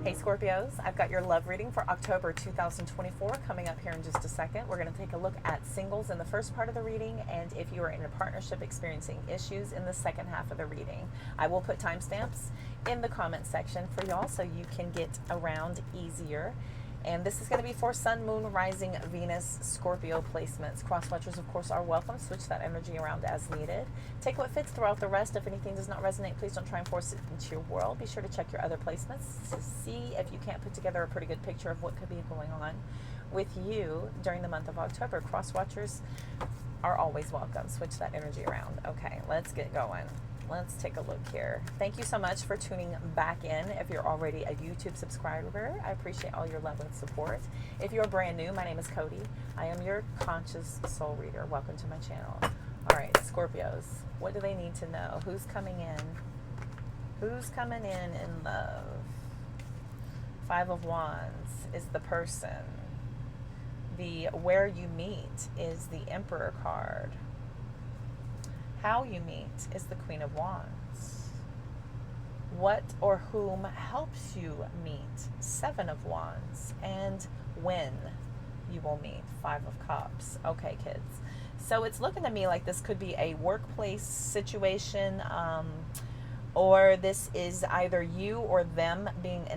Hey Scorpios, I've got your love reading for October 2024 coming up here in just a second. We're going to take a look at singles in the first part of the reading, and if you are in a partnership experiencing issues in the second half of the reading. I will put timestamps in the comment section for y'all so you can get around easier. And this is going to be for Sun, Moon, Rising, Venus, Scorpio placements. Cross-watchers, of course, are welcome. Switch that energy around as needed. Take what fits, throw out the rest. If anything does not resonate, please don't try and force it into your world. Be sure to check your other placements to see if you can't put together a pretty good picture of what could be going on with you during the month of October. Cross-watchers are always welcome. Switch that energy around. Okay, let's get going. Let's take a look here. Thank you so much for tuning back in. If you're already a YouTube subscriber, I appreciate all your love and support. If you're brand new, my name is Cody. I am your conscious soul reader. Welcome to my channel. All right, Scorpios, what do they need to know? Who's coming in? Who's coming in love? Five of Wands is the person. The where you meet is the Emperor card. How you meet is the Queen of Wands. What or whom helps you meet? Seven of Wands. And when you will meet? Five of Cups. Okay, kids. So it's looking to me like this could be a workplace situation, or this is either you or them being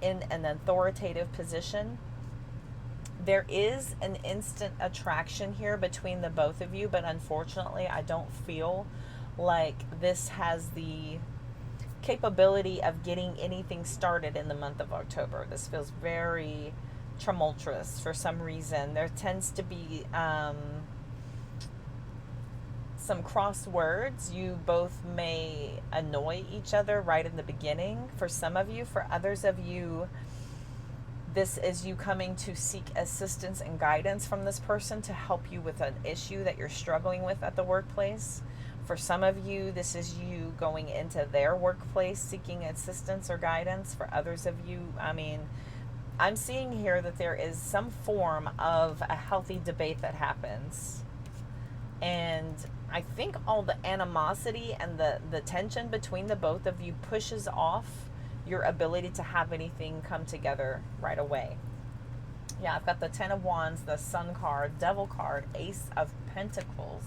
in an authoritative position. There is an instant attraction here between the both of you, but unfortunately, I don't feel like this has the capability of getting anything started in the month of October. This feels very tumultuous for some reason. There tends to be some cross words. You both may annoy each other right in the beginning. For some of you, for others of you, this is you coming to seek assistance and guidance from this person to help you with an issue that you're struggling with at the workplace. For some of you, this is you going into their workplace seeking assistance or guidance. For others of you, I mean, I'm seeing here that there is some form of a healthy debate that happens. And I think all the animosity and the tension between the both of you pushes off your ability to have anything come together right away. Yeah, I've got the Ten of Wands, the Sun card, Devil card, Ace of Pentacles,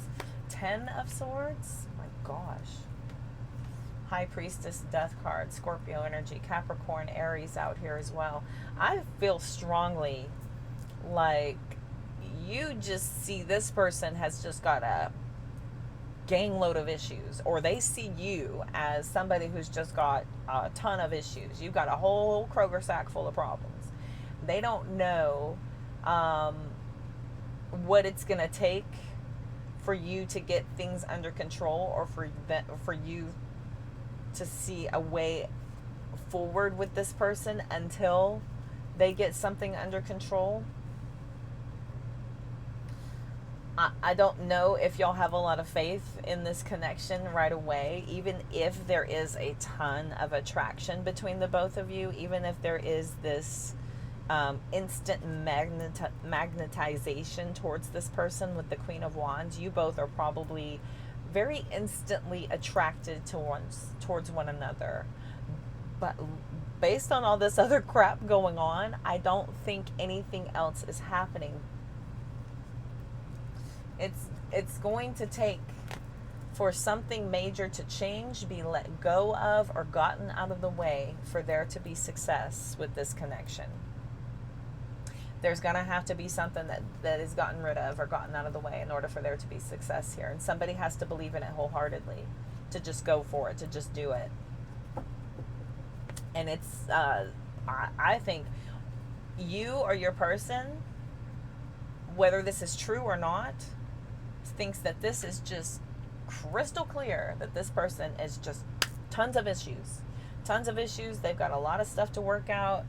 Ten of Swords, my gosh, High Priestess, Death card, Scorpio energy, Capricorn, Aries out here as well. I feel strongly like you just see this person has just got a gang load of issues, or they see you as somebody who's just got a ton of issues. You've got a whole Kroger sack full of problems. They don't know what it's going to take for you to get things under control, or for you to see a way forward with this person until they get something under control. I don't know if y'all have a lot of faith in this connection right away, even if there is a ton of attraction between the both of you, even if there is this instant magnetization towards this person with the Queen of Wands. You both are probably very instantly attracted towards one another. But based on all this other crap going on, I don't think anything else is happening. It's going to take for something major to change, be let go of, or gotten out of the way for there to be success with this connection. There's going to have to be something that is gotten rid of or gotten out of the way in order for there to be success here. And somebody has to believe in it wholeheartedly, to just go for it, to just do it. And it's, I think you or your person, whether this is true or not, thinks that this is just crystal clear, that this person is just tons of issues. They've got a lot of stuff to work out.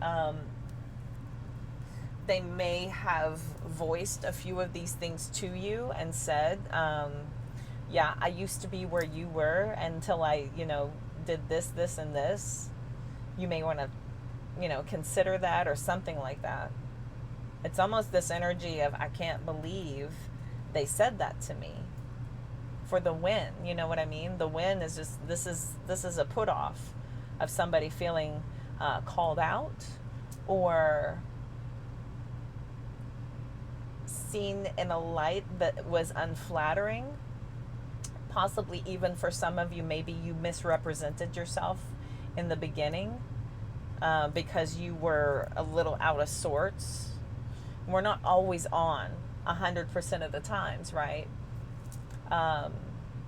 They may have voiced a few of these things to you and said, yeah, I used to be where you were until I, did this, and this. You may want to, consider that, or something like that. It's almost this energy of, I can't believe they said that to me. For the win, you know what I mean? The win is just, this is a put off of somebody feeling called out or seen in a light that was unflattering. Possibly even for some of you, maybe you misrepresented yourself in the beginning because you were a little out of sorts. We're not always on 100% of the times, right?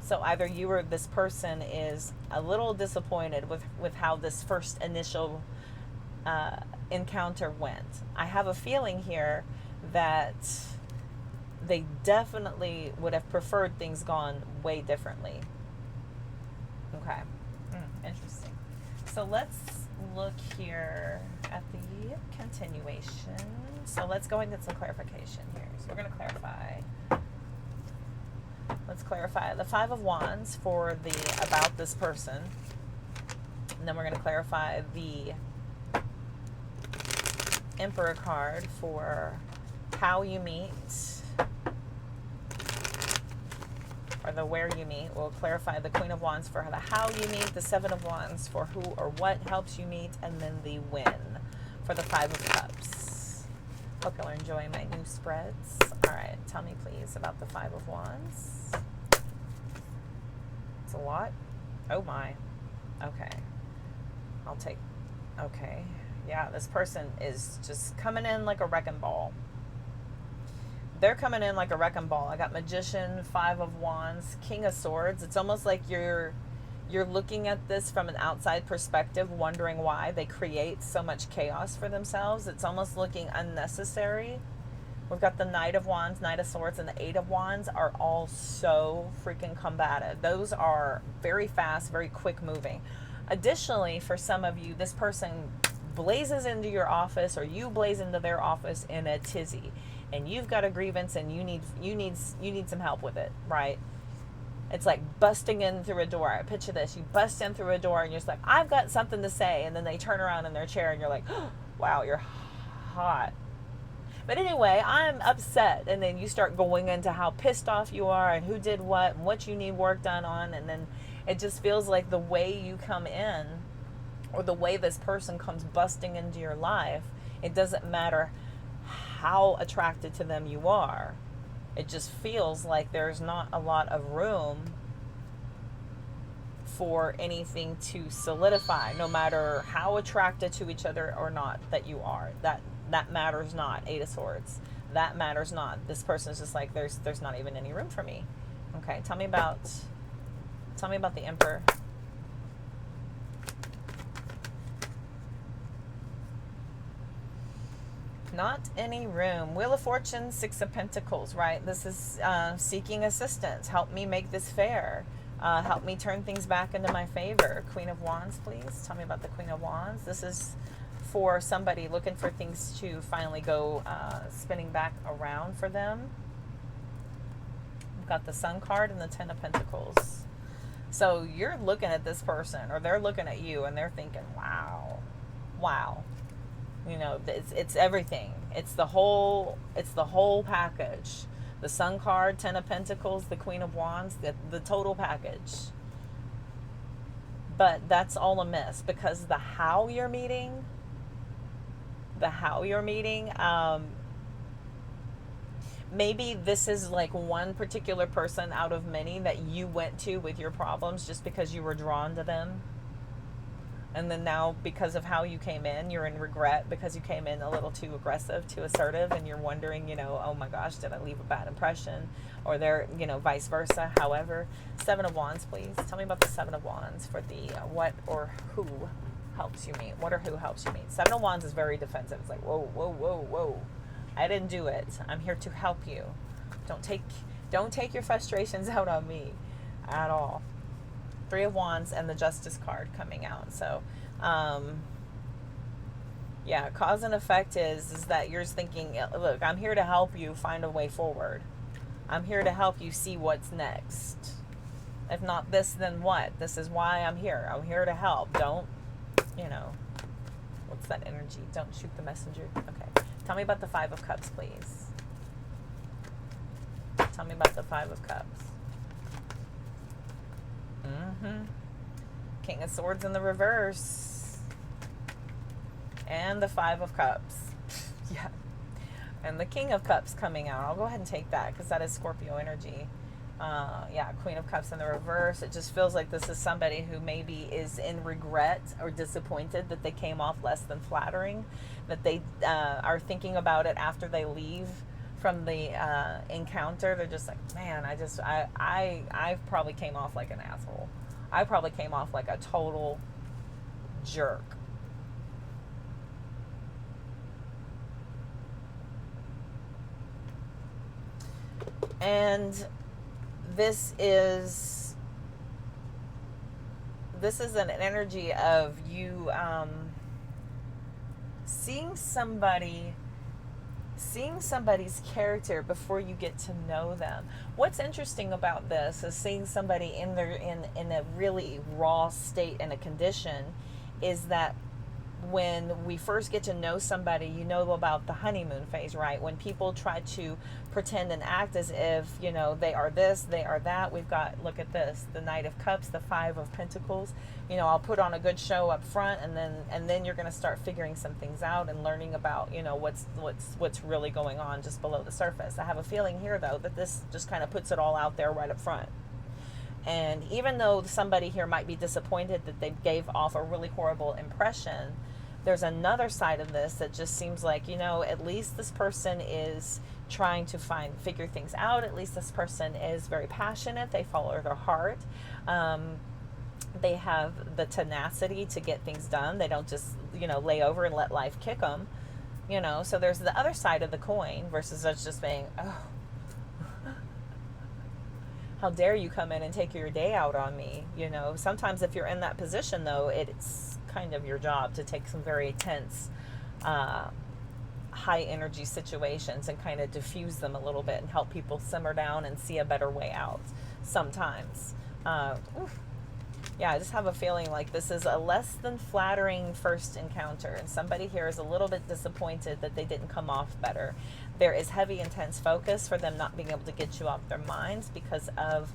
So either you or this person is a little disappointed with how this first initial encounter went. I have a feeling here that they definitely would have preferred things gone way differently. Okay. Interesting. So let's look here at the continuation. So let's go and get some clarification here. So we're going to clarify. Let's clarify the Five of Wands for the about this person. And then we're going to clarify the Emperor card for how you meet, or the where you meet. We'll clarify the Queen of Wands for the how you meet, the Seven of Wands for who or what helps you meet, and then the when for the Five of Cups. Hope you'll enjoy my new spreads. All right, tell me please about the Five of Wands. It's a lot. Oh my. Okay. I'll take. Okay. Yeah, this person is just coming in like a wrecking ball. They're coming in like a wrecking ball. I got Magician, Five of Wands, King of Swords. It's almost like you're looking at this from an outside perspective, wondering why they create so much chaos for themselves. It's almost looking unnecessary. We've got the Knight of Wands, Knight of Swords, and the Eight of Wands are all so freaking combative. Those are very fast, very quick moving. Additionally, for some of you, this person blazes into your office or you blaze into their office in a tizzy. And you've got a grievance and you need some help with it, right? It's like busting in through a door. I picture this. You bust in through a door and you're just like, I've got something to say. And then they turn around in their chair and you're like, oh, wow, you're hot. But anyway, I'm upset. And then you start going into how pissed off you are and who did what and what you need work done on. And then it just feels like the way you come in or the way this person comes busting into your life, it doesn't matter how attracted to them you are. It just feels like there's not a lot of room for anything to solidify, no matter how attracted to each other or not that you are. That matters not. Eight of Swords. That matters not. This person is just like, there's not even any room for me. Okay, tell me about the Emperor. Not any room. Wheel of Fortune, Six of Pentacles, right? This is seeking assistance. Help me make this fair. Help me turn things back into my favor. Queen of Wands, please. Tell me about the Queen of Wands. This is for somebody looking for things to finally go spinning back around for them. We've got the Sun card and the Ten of Pentacles. So you're looking at this person, or they're looking at you, and they're thinking, wow, wow. You know, it's everything. It's the whole package. The Sun card, Ten of Pentacles, the Queen of Wands, the total package. But that's all a miss, because the how you're meeting, maybe this is like one particular person out of many that you went to with your problems just because you were drawn to them. And then now, because of how you came in, you're in regret because you came in a little too aggressive, too assertive, and you're wondering, you know, oh my gosh, did I leave a bad impression? Or they're, you know, vice versa. However, Seven of Wands, please. Tell me about the Seven of Wands for the what or who helps you meet. What or who helps you meet. Seven of Wands is very defensive. It's like, whoa, whoa, whoa, whoa. I didn't do it. I'm here to help you. Don't take your frustrations out on me at all. Three of Wands and the Justice card coming out. So, yeah, cause and effect is that you're just thinking, look, I'm here to help you find a way forward. I'm here to help you see what's next. If not this, then what? This is why I'm here. I'm here to help. Don't, you know, what's that energy? Don't shoot the messenger. Okay. Tell me about the Five of Cups, please. Tell me about the Five of Cups. King of Swords in the reverse. And the Five of Cups. Yeah. And the King of Cups coming out. I'll go ahead and take that because that is Scorpio energy. Yeah, Queen of Cups in the reverse. It just feels like this is somebody who maybe is in regret or disappointed that they came off less than flattering, that they are thinking about it after they leave from the encounter. They're just like, man, I probably came off like an asshole. I probably came off like a total jerk. And this is an energy of you seeing somebody's character before you get to know them. What's interesting about this is seeing somebody in a really raw state and a condition is that when we first get to know somebody, you know about the honeymoon phase, right? When people try to pretend and act as if, you know, they are this, they are that. We've got, look at this, the Knight of Cups, the Five of Pentacles. You know, I'll put on a good show up front, and then you're going to start figuring some things out and learning about, you know, what's really going on just below the surface. I have a feeling here, though, that this just kind of puts it all out there right up front. And even though somebody here might be disappointed that they gave off a really horrible impression, there's another side of this that just seems like, you know, at least this person is trying to figure things out. At least this person is very passionate. They follow their heart. They have the tenacity to get things done. They don't just, you know, lay over and let life kick them, you know. So there's the other side of the coin versus us just being, oh, how dare you come in and take your day out on me, you know. Sometimes if you're in that position, though, it's kind of your job to take some very tense, high energy situations and kind of diffuse them a little bit and help people simmer down and see a better way out sometimes. Yeah, I just have a feeling like this is a less than flattering first encounter, and somebody here is a little bit disappointed that they didn't come off better. There is heavy, intense focus for them not being able to get you off their minds because of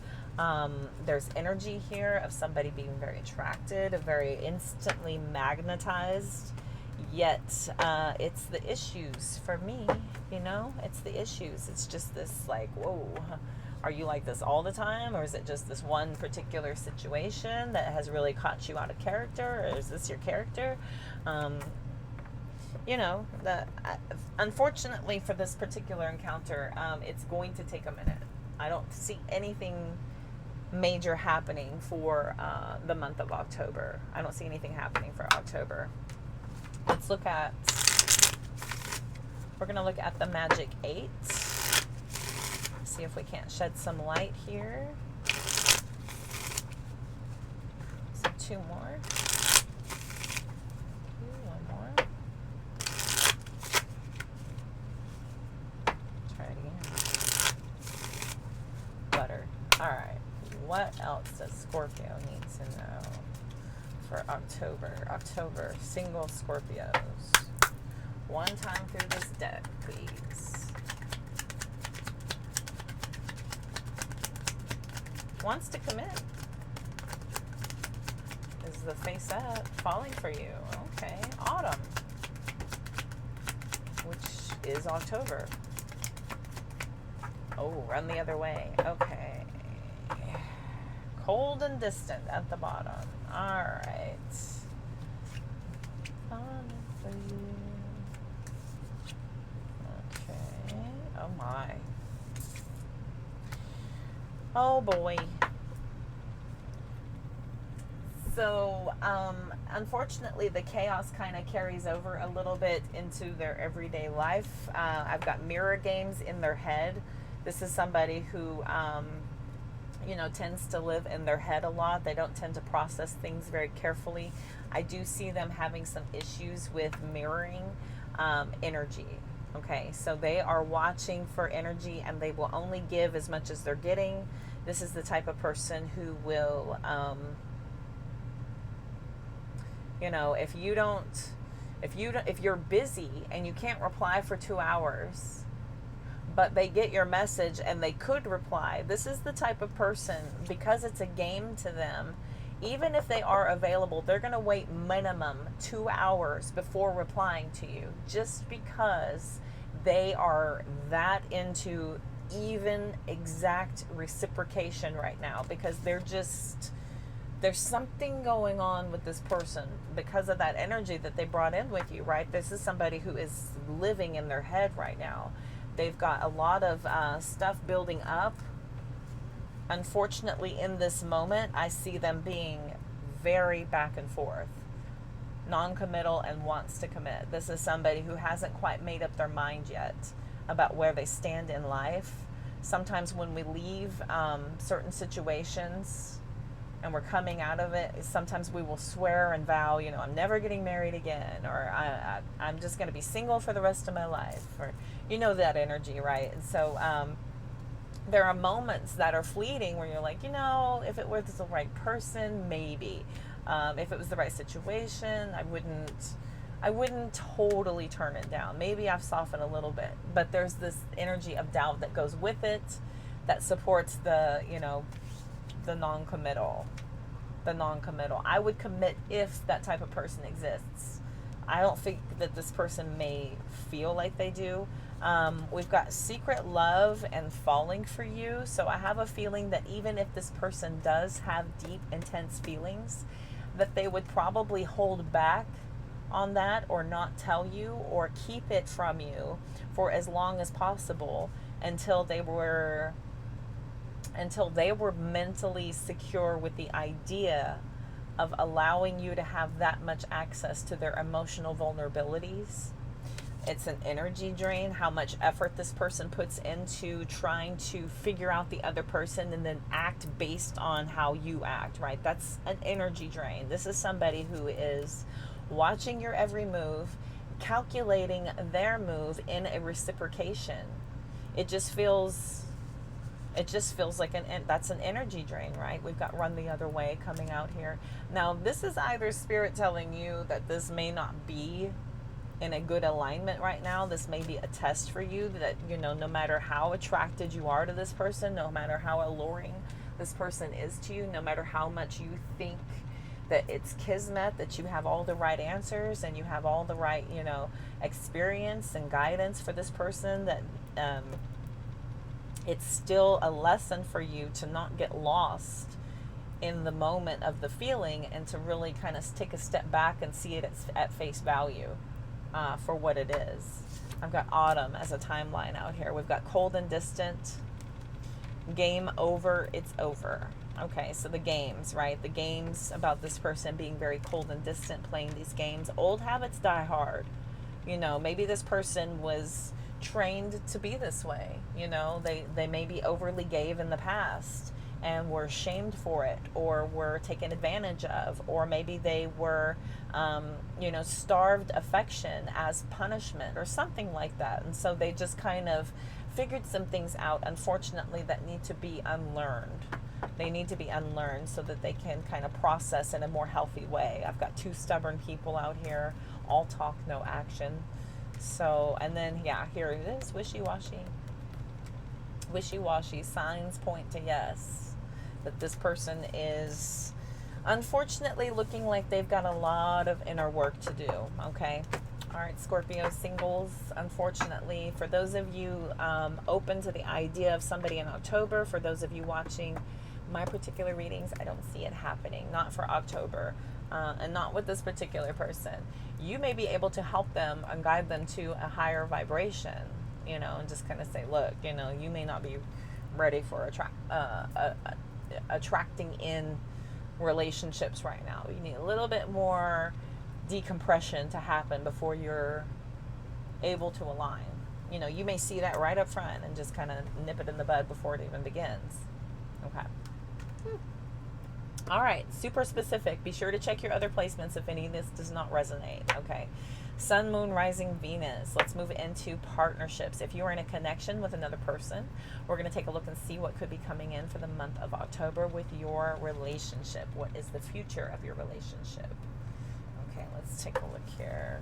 there's energy here of somebody being very attracted, very instantly magnetized, yet it's the issues for me, you know. It's the issues. It's just this like, whoa, are you like this all the time, or is it just this one particular situation that has really caught you out of character, or is this your character? You know, unfortunately for this particular encounter, it's going to take a minute. I don't see anything major happening for the month of October. I don't see anything happening for October. Let's look at, we're going to look at the Magic 8. See if we can't shed some light here. So 2 more. One more. Try it again. Butter. All right. What else does Scorpio need to know for October? October, single Scorpios. One time through this deck, please. Wants to commit. Is the face up falling for you? Okay. Autumn, which is October. Oh, run the other way. Okay. Cold and distant at the bottom. All right. Okay. Oh my. Oh boy. So, unfortunately, the chaos kind of carries over a little bit into their everyday life. I've got mirror games in their head. This is somebody who, you know, tends to live in their head a lot. They don't tend to process things very carefully. I do see them having some issues with mirroring energy. Okay, so they are watching for energy, and they will only give as much as they're getting. This is the type of person who will, you know, if you're busy and you can't reply for 2 hours, but they get your message and they could reply. This is the type of person, because it's a game to them, Even if they are available, they're going to wait minimum 2 hours before replying to you, just because they are that into even exact reciprocation right now, because there's something going on with this person because of that energy that they brought in with you, right? This is somebody who is living in their head right now. They've got a lot of stuff building up. Unfortunately, in this moment, I see them being very back and forth, non-committal and wants to commit. This is somebody who hasn't quite made up their mind yet about where they stand in life. Sometimes when we leave certain situations and we're coming out of it, sometimes we will swear and vow, you know, I'm never getting married again, or I'm just going to be single for the rest of my life, or you know that energy, right? And so there are moments that are fleeting where you're like, you know, if it was the right person, maybe. If it was the right situation, I wouldn't totally turn it down. Maybe I've softened a little bit, but there's this energy of doubt that goes with it that supports the, you know, the non-committal. I would commit if that type of person exists. I don't think that this person may feel like they do. We've got secret love and falling for you. So I have a feeling that even if this person does have deep, intense feelings, that they would probably hold back on that, or not tell you, or keep it from you for as long as possible until they were mentally secure with the idea of allowing you to have that much access to their emotional vulnerabilities. It's an energy drain, how much effort this person puts into trying to figure out the other person and then act based on how you act, right? That's an energy drain. This is somebody who is watching your every move, calculating their move in a reciprocation. It just feels like that's an energy drain, right? We've got run the other way coming out here. Now, this is either spirit telling you that this may not be in a good alignment right now. This may be a test for you that, you know, no matter how attracted you are to this person, no matter how alluring this person is to you, no matter how much you think that it's kismet, that you have all the right answers and you have all the right, you know, experience and guidance for this person, that it's still a lesson for you to not get lost in the moment of the feeling and to really kind of take a step back and see it at face value for what it is. I've got autumn as a timeline out here. We've got cold and distant, game over, it's over. Okay, so the games, right? The games about this person being very cold and distant, playing these games. Old habits die hard. You know, maybe this person was trained to be this way. You know, they maybe overly gave in the past and were shamed for it, or were taken advantage of, or maybe they were, you know, starved affection as punishment or something like that. And so they just kind of figured some things out, unfortunately, that need to be unlearned. They need to be unlearned so that they can kind of process in a more healthy way. I've got two stubborn people out here, all talk, no action. So, and then, yeah, here it is, wishy-washy. Wishy-washy, signs point to yes, that this person is unfortunately looking like they've got a lot of inner work to do, okay? All right, Scorpio singles, unfortunately, for those of you open to the idea of somebody in October, for those of you watching my particular readings, I don't see it happening, not for October, and not with this particular person. You may be able to help them and guide them to a higher vibration, you know, and just kind of say, look, you know, you may not be ready for attracting in relationships right now. You need a little bit more decompression to happen before you're able to align. You know, you may see that right up front and just kind of nip it in the bud before it even begins. Okay. All right, super specific. Be sure to check your other placements if any of this does not resonate. Okay. Sun, Moon, Rising, Venus. Let's move into partnerships. If you are in a connection with another person, we're going to take a look and see what could be coming in for the month of October with your relationship. What is the future of your relationship? Okay, let's take a look here.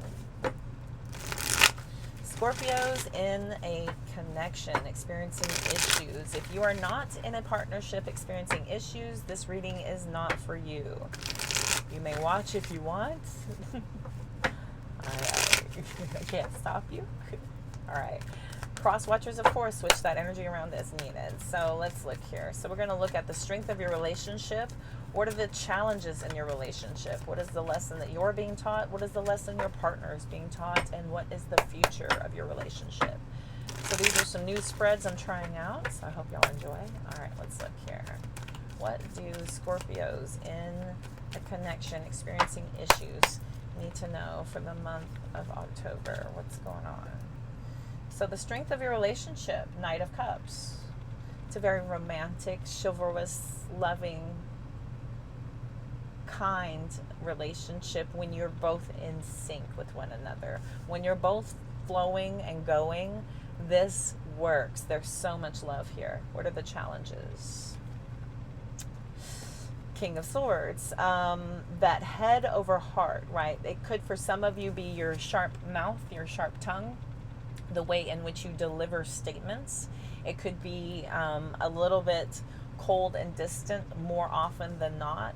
Scorpios in a connection, experiencing issues. If you are not in a partnership experiencing issues, this reading is not for you. You may watch if you want. I can't stop you. All right. Cross watchers, of course, switch that energy around as needed. So let's look here. So we're going to look at the strength of your relationship. What are the challenges in your relationship? What is the lesson that you're being taught? What is the lesson your partner is being taught? And what is the future of your relationship? So these are some new spreads I'm trying out. So I hope y'all enjoy. All right, let's look here. What do Scorpios in a connection experiencing issues need to know for the month of October? What's going on? So the strength of your relationship, Knight of Cups. It's a very romantic, chivalrous, loving, kind relationship when you're both in sync with one another. When you're both flowing and going, this works. There's so much love here. What are the challenges? King of Swords. That head over heart, right? It could, for some of you, be your sharp mouth, your sharp tongue, the way in which you deliver statements. It could be a little bit cold and distant more often than not.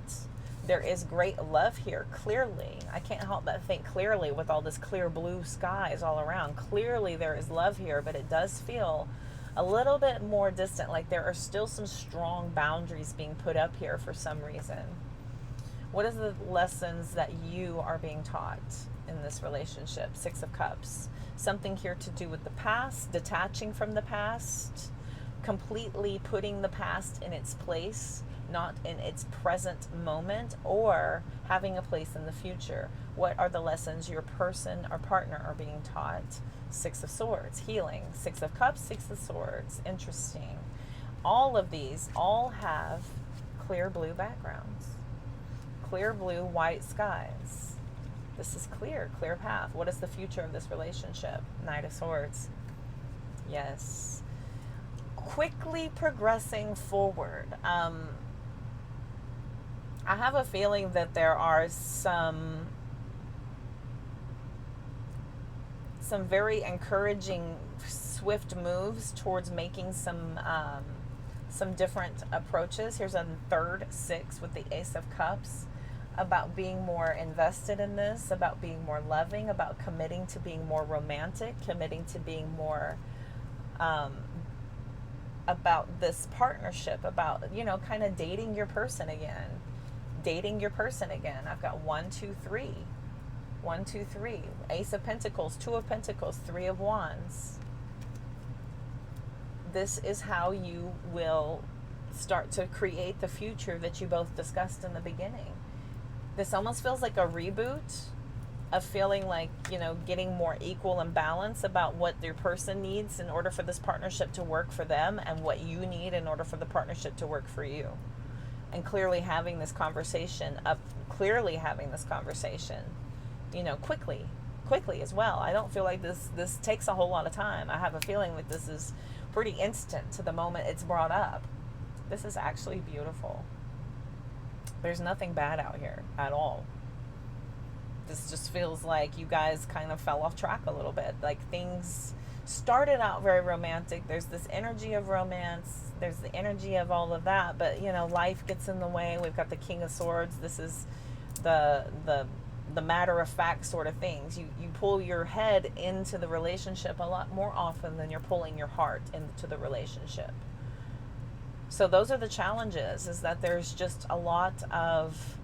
There is great love here, clearly. I can't help but think clearly with all this clear blue skies all around. Clearly there is love here, but it does feel a little bit more distant, like there are still some strong boundaries being put up here for some reason. What is the lessons that you are being taught in this relationship? Six of Cups. Something here to do with the past, detaching from the past, completely putting the past in its place, not in its present moment, or having a place in the future. What are the lessons your person or partner are being taught? Six of Swords, healing. Six of Cups, Six of Swords. Interesting. All of these all have clear blue backgrounds. Clear blue, white skies. This is clear path. What is the future of this relationship? Knight of Swords. Yes. Quickly progressing forward. I have a feeling that there are some very encouraging, swift moves towards making some different approaches. Here's a third six with the Ace of Cups, about being more invested in this, about being more loving, about committing to being more romantic, committing to being more about this partnership, about, you know, kind of dating your person again. I've got 1, 2, 3. 1, 2, 3. Ace of Pentacles, Two of Pentacles, Three of Wands. This is how you will start to create the future that you both discussed in the beginning. This almost feels like a reboot of feeling like, you know, getting more equal and balance about what your person needs in order for this partnership to work for them, and what you need in order for the partnership to work for you. And clearly having this conversation, you know, quickly as well. I don't feel like this takes a whole lot of time. I have a feeling that this is pretty instant to the moment it's brought up. This is actually beautiful. There's nothing bad out here at all. This just feels like you guys kind of fell off track a little bit. Like things started out very romantic. There's this energy of romance. There's the energy of all of that. But, you know, life gets in the way. We've got the King of Swords. This is the matter-of-fact sort of things. You pull your head into the relationship a lot more often than you're pulling your heart into the relationship. So those are the challenges, is that there's just a lot of,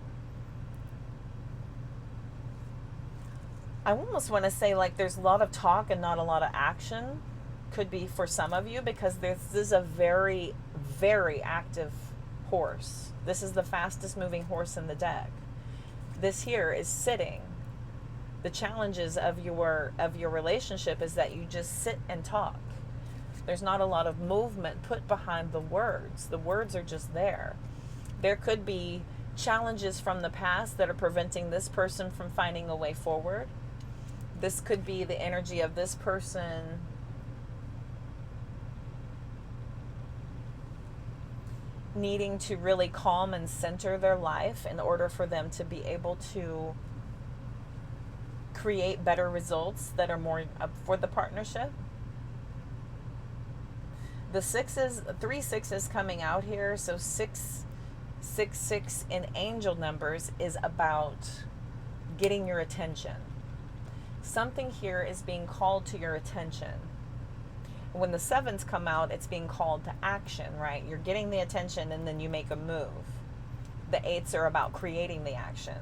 I almost want to say like there's a lot of talk and not a lot of action. Could be for some of you, because this is a very, very active horse. This is the fastest moving horse in the deck. This here is sitting. The challenges of your relationship is that you just sit and talk. There's not a lot of movement put behind the words. The words are just there. There could be challenges from the past that are preventing this person from finding a way forward. This could be the energy of this person needing to really calm and center their life in order for them to be able to create better results that are more for the partnership. The sixes, 3 6s coming out here. So 666 in angel numbers is about getting your attention. Something here is being called to your attention. When the 7s come out, it's being called to action, right? You're getting the attention and then you make a move. The 8s are about creating the action.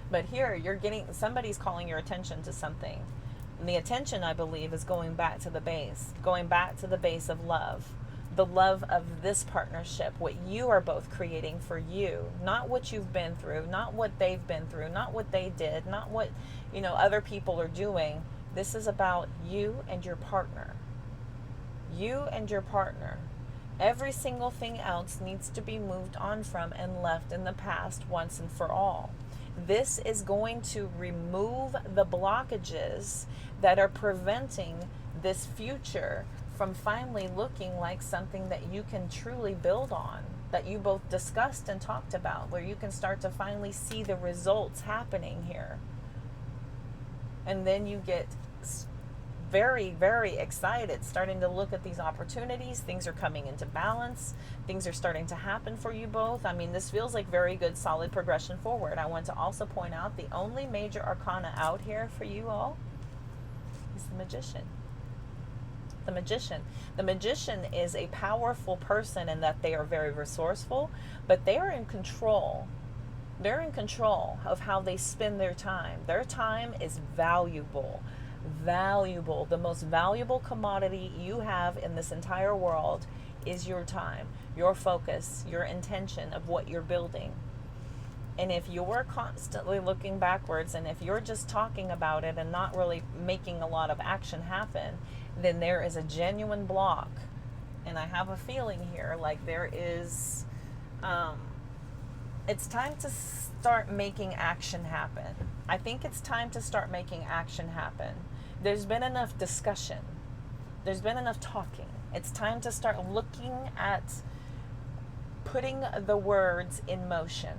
But here, you're getting, somebody's calling your attention to something. And the attention, I believe, is going back to the base. Going back to the base of love. The love of this partnership. What you are both creating for you. Not what you've been through. Not what they've been through. Not what they did. Not what, other people are doing. This is about you and your partner. You and your partner. Every single thing else needs to be moved on from and left in the past once and for all. This is going to remove the blockages that are preventing this future from finally looking like something that you can truly build on, that you both discussed and talked about, where you can start to finally see the results happening here. And then you get very, very excited, starting to look at these opportunities. Things are coming into balance. Things are starting to happen for you both. I mean, this feels like very good, solid progression forward. I want to also point out the only major arcana out here for you all is the Magician. The Magician. The Magician is a powerful person in that they are very resourceful, but they are in control. They're in control of how they spend their time. Their time is valuable. Valuable. The most valuable commodity you have in this entire world is your time, your focus, your intention of what you're building. And if you're constantly looking backwards, and if you're just talking about it and not really making a lot of action happen, then there is a genuine block. And I have a feeling here like there is, it's time to start making action happen. I think it's time to start making action happen. There's been enough discussion. There's been enough talking. It's time to start looking at putting the words in motion.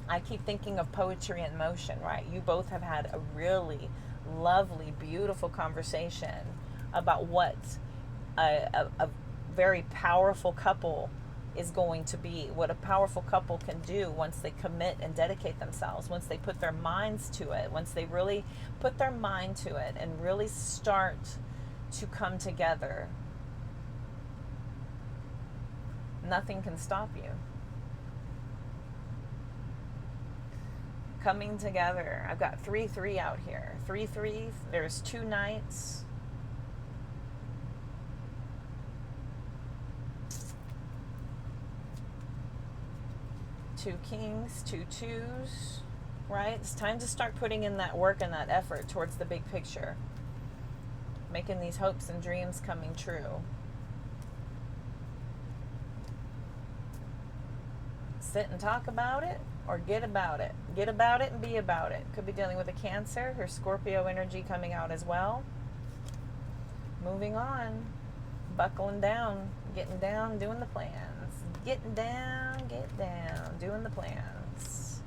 I keep thinking of poetry in motion, right? You both have had a really lovely, beautiful conversation about what a very powerful couple is going to be, what a powerful couple can do once they commit and dedicate themselves, once they put their minds to it, once they really put their mind to it and really start to come together. Nothing can stop you. Coming together. I've got 3-3 out here. 3-3, there's 2 knights. Two kings, 2 twos, right? It's time to start putting in that work and that effort towards the big picture. Making these hopes and dreams coming true. Sit and talk about it, or get about it. Get about it and be about it. Could be dealing with a Cancer or Scorpio energy coming out as well. Moving on. Buckling down. Getting down, doing the plans. Getting down, get down, doing the plans.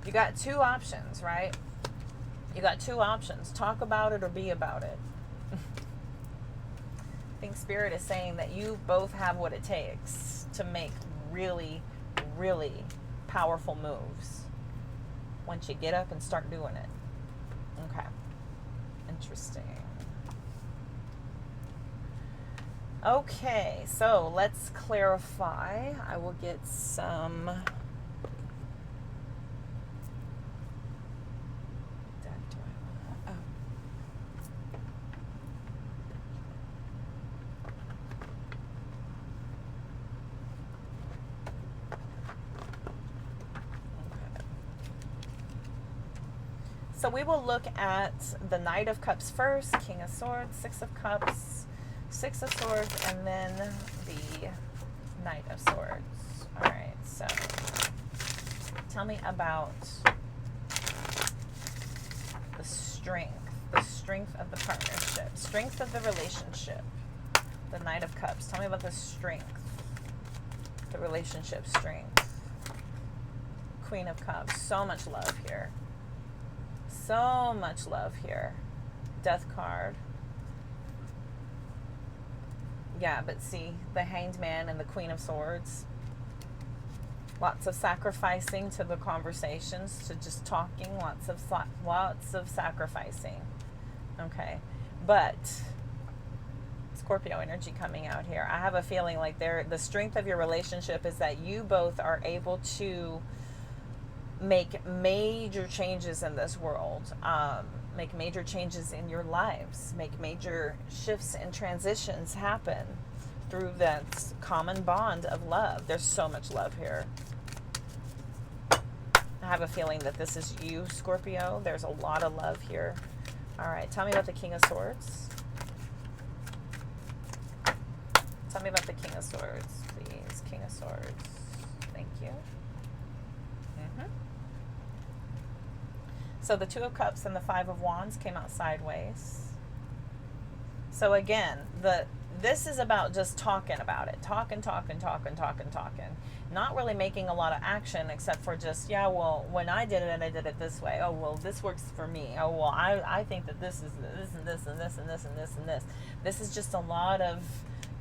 You got 2 options, right? You got 2 options. Talk about it or be about it. I think Spirit is saying that you both have what it takes to make really, really powerful moves once you get up and start doing it. Okay. Interesting. Okay, so let's clarify. I will get some So we will look at the Knight of Cups first, King of Swords, 6 of Cups, 6 of Swords, and then the Knight of Swords. All right, so tell me about the strength of the partnership, strength of the relationship, the Knight of Cups. Tell me about the strength, the relationship strength. Queen of Cups. So much love here. So much love here. Death card. Yeah, but see, the Hanged Man and the Queen of Swords. Lots of sacrificing to the conversations, to just talking. Lots of sacrificing. Okay, but Scorpio energy coming out here. I have a feeling like the strength of your relationship is that you both are able to make major changes in this world, make major changes in your lives, make major shifts and transitions happen through that common bond of love. There's so much love here. I have a feeling that this is you, Scorpio. There's a lot of love here. All right, tell me about the King of Swords. Tell me about the King of Swords, please. King of Swords. Thank you. So the Two of Cups and the Five of Wands came out sideways. So again, this is about just talking about it. Talking. Not really making a lot of action except for just, yeah, well, when I did it this way. Oh, well, this works for me. Oh, well, I think that this is this and this and this and this and this and this. This is just a lot of,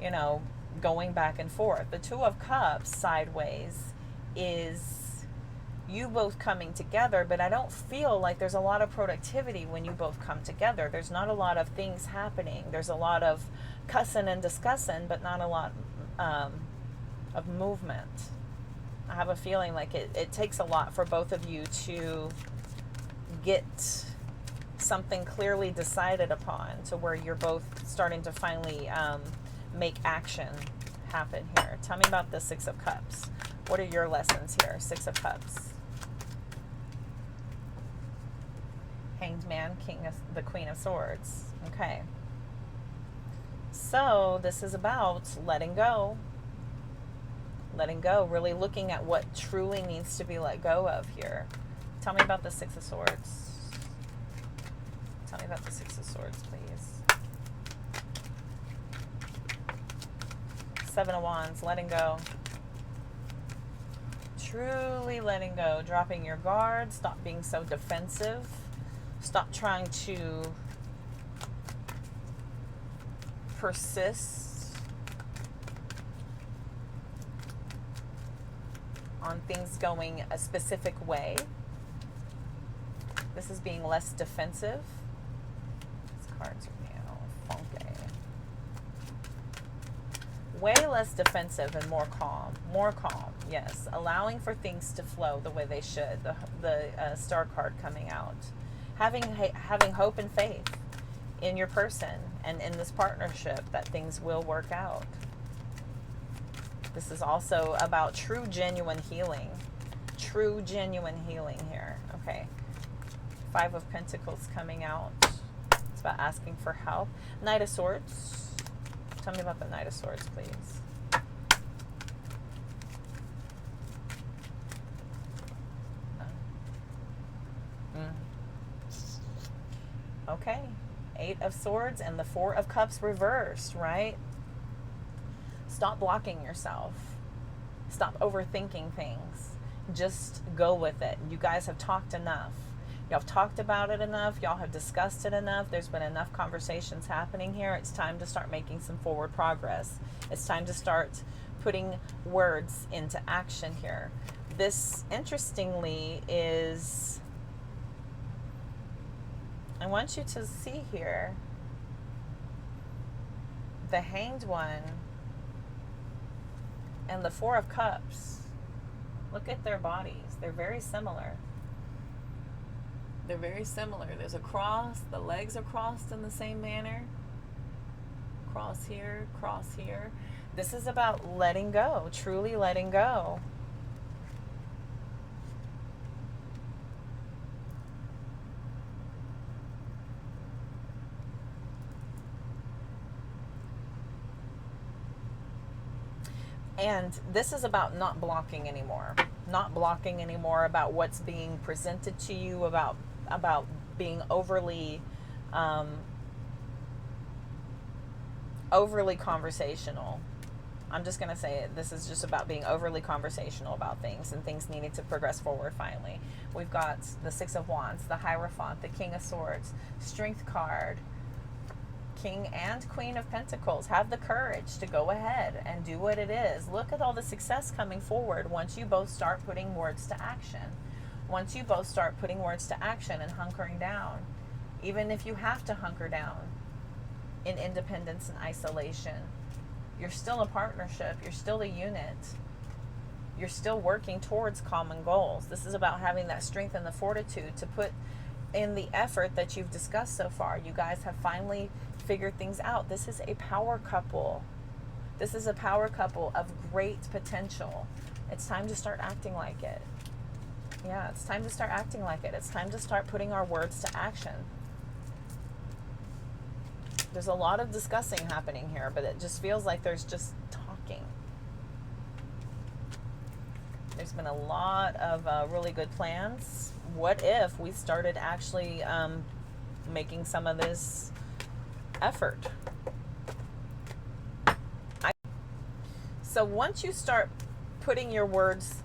you know, going back and forth. The Two of Cups sideways is you both coming together, but I don't feel like there's a lot of productivity when you both come together. There's not a lot of things happening. There's a lot of cussing and discussing, but not a lot of movement. I have a feeling like it takes a lot for both of you to get something clearly decided upon, to where you're both starting to finally make action happen here. Tell me about the Six of Cups. What are your lessons here? Six of Cups. Hanged Man, the Queen of Swords. Okay. So this is about letting go. Letting go. Really looking at what truly needs to be let go of here. Tell me about the Six of Swords. Tell me about the Six of Swords, please. Seven of Wands. Letting go. Truly letting go. Dropping your guard. Stop being so defensive. Stop trying to persist on things going a specific way. This is being less defensive. These cards are, funky. Way less defensive and more calm. More calm, yes. Allowing for things to flow the way they should. The Star card coming out. Having hope and faith in your person and in this partnership that things will work out. This is also about true, genuine healing. True, genuine healing here. Okay. Five of Pentacles coming out. It's about asking for help. Knight of Swords. Tell me about the Knight of Swords, please. Okay. Eight of Swords and the Four of Cups reversed, right? Stop blocking yourself. Stop overthinking things. Just go with it. You guys have talked enough. Y'all have talked about it enough. Y'all have discussed it enough. There's been enough conversations happening here. It's time to start making some forward progress. It's time to start putting words into action here. This, interestingly, is... I want you to see here the Hanged One and the Four of Cups. Look at their bodies. They're very similar. They're very similar. There's a cross. The legs are crossed in the same manner. Cross here, cross here. This is about letting go, truly letting go. And this is about not blocking anymore. Not blocking anymore about what's being presented to you, about being overly overly conversational. I'm just going to say it. This is just about being overly conversational about things and things needing to progress forward finally. We've got the Six of Wands, the Hierophant, the King of Swords, Strength card, King and Queen of Pentacles. Have the courage to go ahead and do what it is. Look at all the success coming forward once you both start putting words to action. Once you both start putting words to action and hunkering down, even if you have to hunker down in independence and isolation, you're still a partnership. You're still a unit. You're still working towards common goals. This is about having that strength and the fortitude to put in the effort that you've discussed so far. You guys have finally figured things out. This is a power couple. This is a power couple of great potential. It's time to start acting like it. Yeah, it's time to start acting like it. It's time to start putting our words to action. There's a lot of discussing happening here, but it just feels like there's just talking. There's been a lot of really good plans. What if we started actually making some of this effort? So once you start putting your words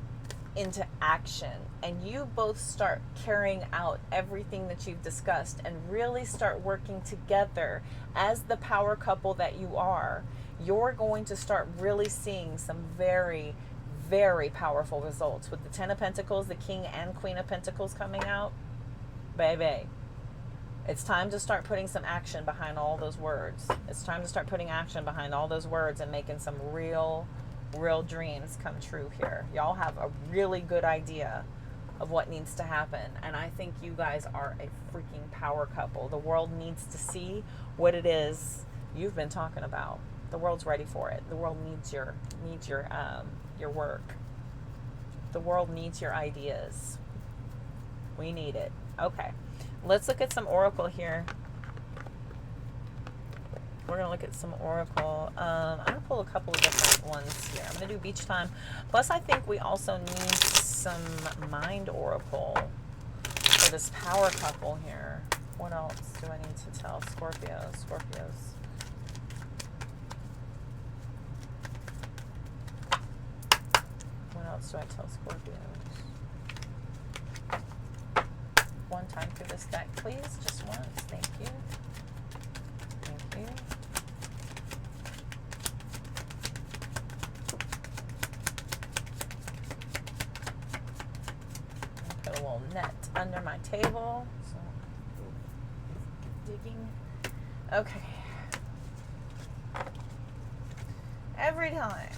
into action and you both start carrying out everything that you've discussed and really start working together as the power couple that you are, you're going to start really seeing some very, very powerful results. With the Ten of Pentacles, the King and Queen of Pentacles coming out, baby, it's time to start putting some action behind all those words. It's time to start putting action behind all those words and making some real dreams come true here. Y'all have a really good idea of what needs to happen, and I think you guys are a freaking power couple. The world needs to see what it is you've been talking about. The world's ready for it. The world needs your work. The world needs your ideas. We need it. Okay, let's look at some oracle here. We're going to look at some oracle. I'm going to pull a couple of different ones here. I'm going to do beach time. Plus, I think we also need some mind oracle for this power couple here. What else do I need to tell Scorpios? What else do I tell Scorpios? One time through this deck, please. Just once. Thank you. Thank you. Put a little net under my table. So, digging. Okay. Every time.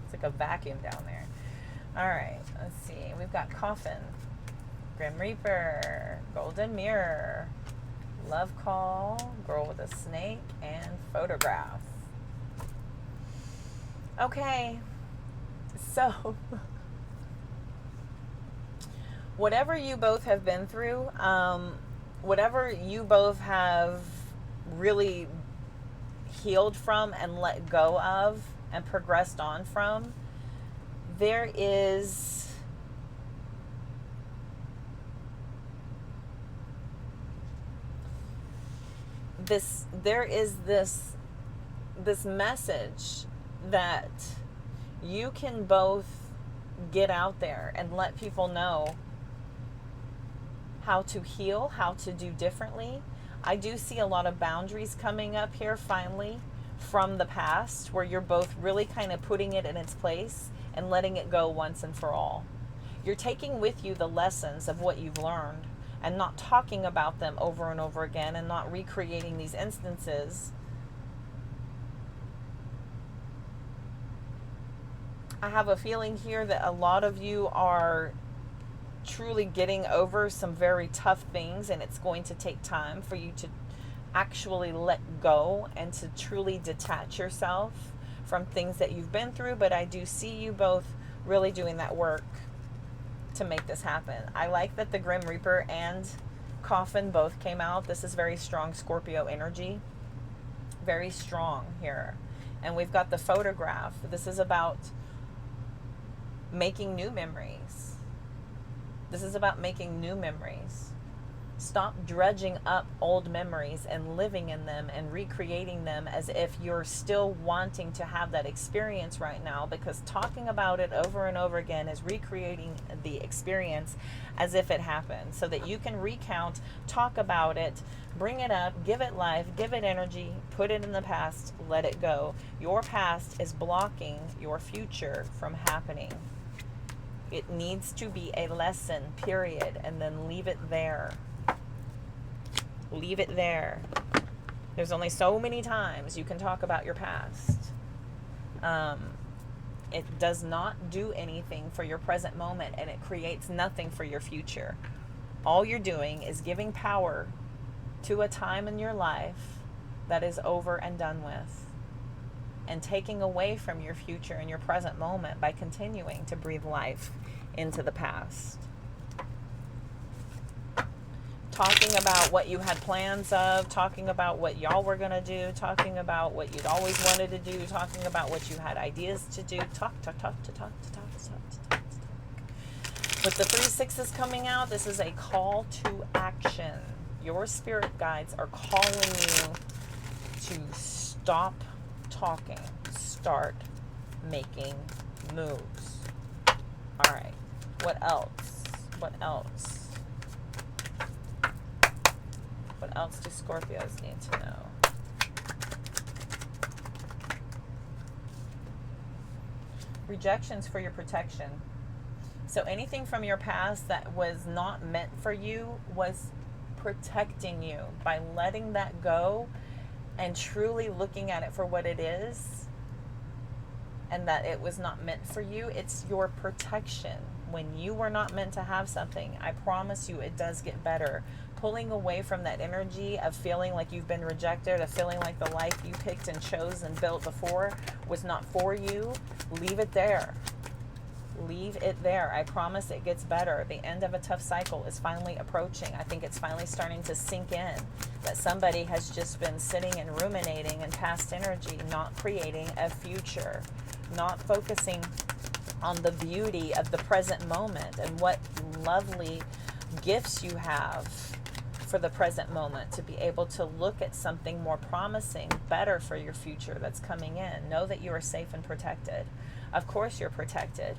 It's like a vacuum down there. All right. Let's see. We've got Coffin, Grim Reaper, Golden Mirror, Love Call, Girl with a Snake, and Photograph. Okay, so whatever you both have been through, whatever you both have really healed from and let go of and progressed on from, there is this message that you can both get out there and let people know how to heal, how to do differently. I do see a lot of boundaries coming up here finally from the past, where you're both really kind of putting it in its place and letting it go once and for all. You're taking with you the lessons of what you've learned and not talking about them over and over again and not recreating these instances. I have a feeling here that a lot of you are truly getting over some very tough things, and it's going to take time for you to actually let go and to truly detach yourself from things that you've been through. But I do see you both really doing that work to make this happen. I like that the Grim Reaper and Coffin both came out. This is very strong Scorpio energy. Very strong here. And we've got the Photograph. This is about making new memories. This is about making new memories. Stop dredging up old memories and living in them and recreating them as if you're still wanting to have that experience right now, because talking about it over and over again is recreating the experience as if it happened, so that you can recount, talk about it, bring it up, give it life, give it energy, put it in the past, let it go. Your past is blocking your future from happening. It needs to be a lesson, period, and then leave it there. Leave it there. There's only so many times you can talk about your past. It does not do anything for your present moment, and it creates nothing for your future. All you're doing is giving power to a time in your life that is over and done with, and taking away from your future and your present moment by continuing to breathe life into the past. Talking about what you had plans of, talking about what y'all were going to do, talking about what you'd always wanted to do, talking about what you had ideas to do. Talk. With the 3 6s coming out, this is a call to action. Your spirit guides are calling you to stop talking, start making moves. All right. What else? What else? What else do Scorpios need to know? Rejections for your protection. So anything from your past that was not meant for you was protecting you. By letting that go and truly looking at it for what it is, and that it was not meant for you, it's your protection. When you were not meant to have something, I promise you it does get better. Pulling away from that energy of feeling like you've been rejected, of feeling like the life you picked and chose and built before was not for you, leave it there. Leave it there. I promise it gets better. The end of a tough cycle is finally approaching. I think it's finally starting to sink in that somebody has just been sitting and ruminating in past energy, not creating a future, not focusing on the beauty of the present moment and what lovely gifts you have for the present moment, to be able to look at something more promising, better for your future that's coming in. Know that you are safe and protected. Of course you're protected.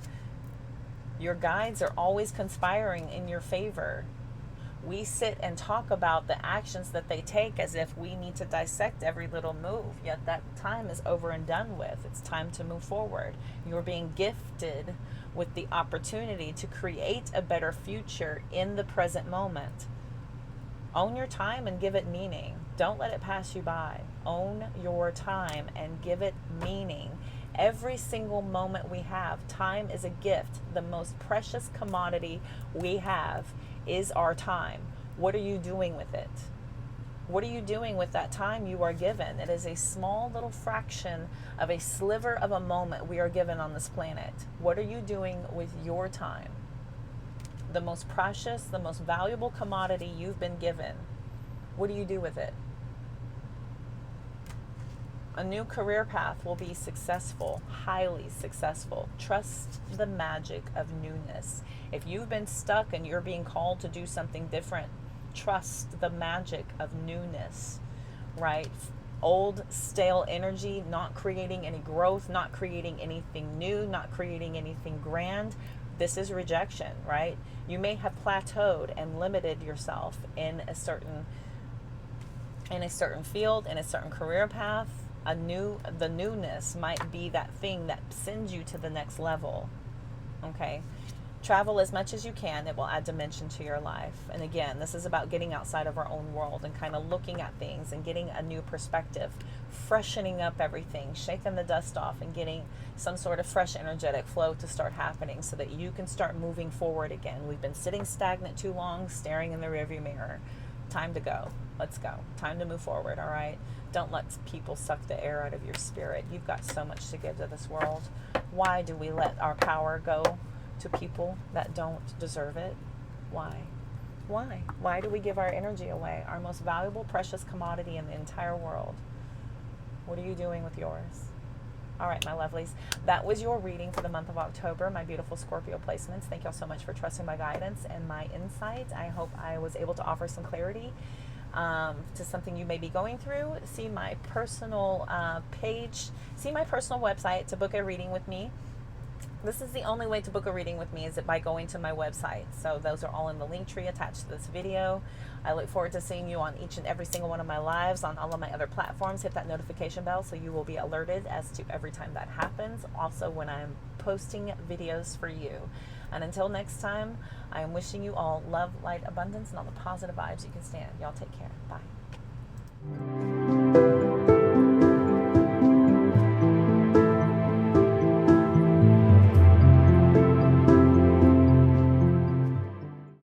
Your guides are always conspiring in your favor. We sit and talk about the actions that they take as if we need to dissect every little move, yet that time is over and done with. It's time to move forward. You're being gifted with the opportunity to create a better future in the present moment. Own your time and give it meaning. Don't let it pass you by. Own your time and give it meaning. Every single moment we have, time is a gift. The most precious commodity we have is our time. What are you doing with it? What are you doing with that time you are given? It is a small little fraction of a sliver of a moment we are given on this planet. What are you doing with your time? The most precious, the most valuable commodity you've been given. What do you do with it? A new career path will be successful, highly successful. Trust the magic of newness. If you've been stuck and you're being called to do something different, trust the magic of newness, right? Old, stale energy, not creating any growth, not creating anything new, not creating anything grand. This is rejection, right? You may have plateaued and limited yourself in a certain field, in a certain career path. The newness might be that thing that sends you to the next level. Okay? Travel as much as you can. It will add dimension to your life. And again, this is about getting outside of our own world and kind of looking at things and getting a new perspective, freshening up everything, shaking the dust off and getting some sort of fresh energetic flow to start happening so that you can start moving forward again. We've been sitting stagnant too long, staring in the rearview mirror. Time to go. Let's go. Time to move forward, all right? Don't let people suck the air out of your spirit. You've got so much to give to this world. Why do we let our power go to people that don't deserve it? Why? Why do we give our energy away? Our most valuable, precious commodity in the entire world. What are you doing with yours? All right, my lovelies. That was your reading for the month of October, my beautiful Scorpio placements. Thank y'all so much for trusting my guidance and my insight. I hope I was able to offer some clarity to something you may be going through. See my personal page, see my personal website to book a reading with me. This is the only way to book a reading with me, is it by going to my website. So those are all in the link tree attached to this video. I look forward to seeing you on each and every single one of my lives on all of my other platforms. Hit that notification bell so you will be alerted as to every time that happens. Also when I'm posting videos for you. And until next time, I am wishing you all love, light, abundance, and all the positive vibes you can stand. Y'all take care. Bye.